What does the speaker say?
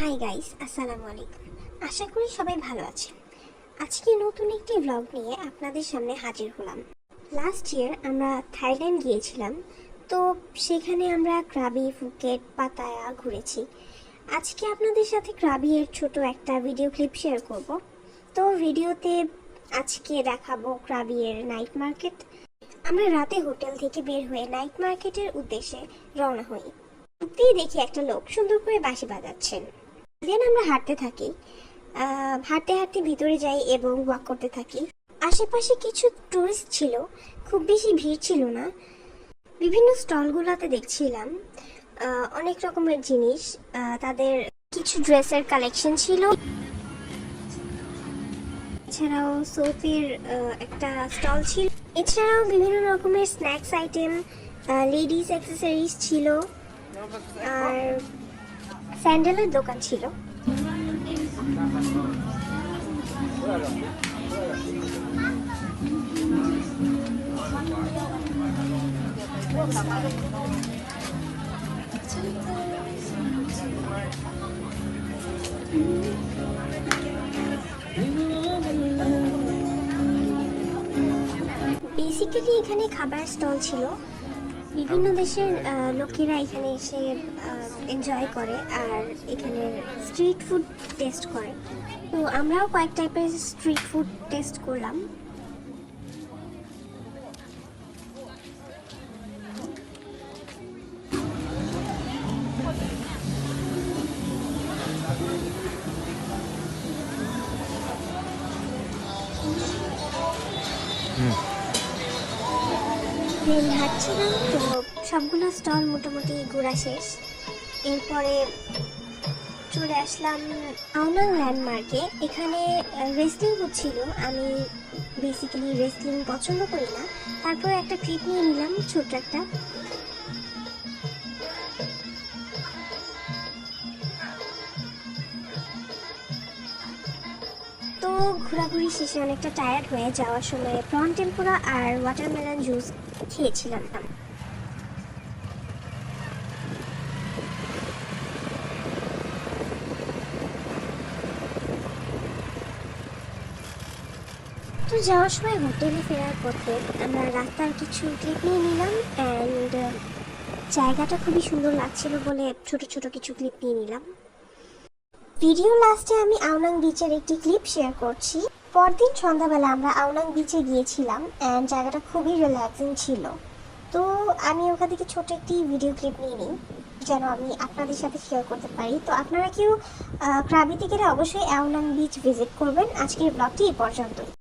Hi guys, আসসালামু আলাইকুম। আশা করি সবাই ভালো আছেন। আজকে নতুন একটি ব্লগ নিয়ে আপনাদের সামনে হাজির হলাম। লাস্ট ইয়ার আমরা থাইল্যান্ড গিয়েছিলাম, তো সেখানে আমরা ক্রাবি, ফুকেট, পাতায়া ঘুরেছি। আজকে আপনাদের সাথে ক্রাবি এর ছোট একটা ভিডিও ক্লিপ শেয়ার করব। তো ভিডিওতে আজকে দেখাবো ক্রাবি এর নাইট মার্কেট। আমরা রাতে হোটেল থেকে বের হয়ে নাইট মার্কেটের উদ্দেশ্যে রওনা হই। ঢুকতেই দেখি একটা লোক সুন্দর করে বাঁশি বাজাচ্ছেন। দেন আমরা হাঁটতে থাকি, হাঁটতে হাঁটতে ভিতরে যাই এবং ওয়াক করতে থাকি। আশেপাশে কিছু টুরিস্ট ছিল, খুব বেশি ভিড় ছিল না। বিভিন্ন স্টলগুলোতে দেখছিলাম অনেক রকমের জিনিস, তাদের কিছু ড্রেসের কালেকশন ছিল। এছাড়াও সোপের একটা স্টল ছিল। এছাড়াও বিভিন্ন রকমের স্ন্যাক্স আইটেম, লেডিস অ্যাক্সেসরিজ ছিল, আর স্যান্ডেলের দোকান ছিল। বেসিক্যালি এখানে খাবার স্টল ছিল। বিভিন্ন দেশের লোকেরা এখানে এসে এনজয় করে আর এখানে স্ট্রিট ফুড টেস্ট করে। তো আমরাও কয়েক টাইপের স্ট্রিট ফুড টেস্ট করলাম। হাঁটছিলাম, তো সবগুলো স্টল মোটামুটি ঘোরা শেষ। এরপরে চলে আসলাম আওনাং ল্যান্ডমার্কে। এখানে রেসলিং হচ্ছিল। আমি বেসিক্যালি রেসলিং পছন্দ করি না, তারপর একটা ক্লিপ নিয়ে নিলাম ছোট্ট একটা। তো ঘোরাঘুরি শেষে অনেকটা টায়ার্ড হয়ে যাওয়ার সময় প্রন টেম্পুরা আর ওয়াটারমেলন জুস খেয়েছিলাম। তো যাওয়ার সময় হোটেলে ফেরার পথে আমরা রাস্তার কিছু ক্লিপ নিয়ে নিলাম অ্যান্ড জায়গাটা খুবই সুন্দর লাগছিল বলে ছোট ছোট কিছু ক্লিপ নিয়ে নিলাম। ভিডিও লাস্টে আমি আওনাং বিচের একটি ক্লিপ শেয়ার করছি। পরদিন সন্ধ্যাবেলা আমরা আওনাং বিচে গিয়েছিলাম অ্যান্ড জায়গাটা খুবই রিল্যাক্সিং ছিল। তো আমি ওখান থেকে ছোট একটি ভিডিও ক্লিপ নিয়ে নিই যেন আমি আপনাদের সাথে শেয়ার করতে পারি। তো আপনারা কেউ ক্রাবিতে গেলে অবশ্যই আওনাং বিচ ভিজিট করবেন। আজকের ব্লগটি এই পর্যন্তই।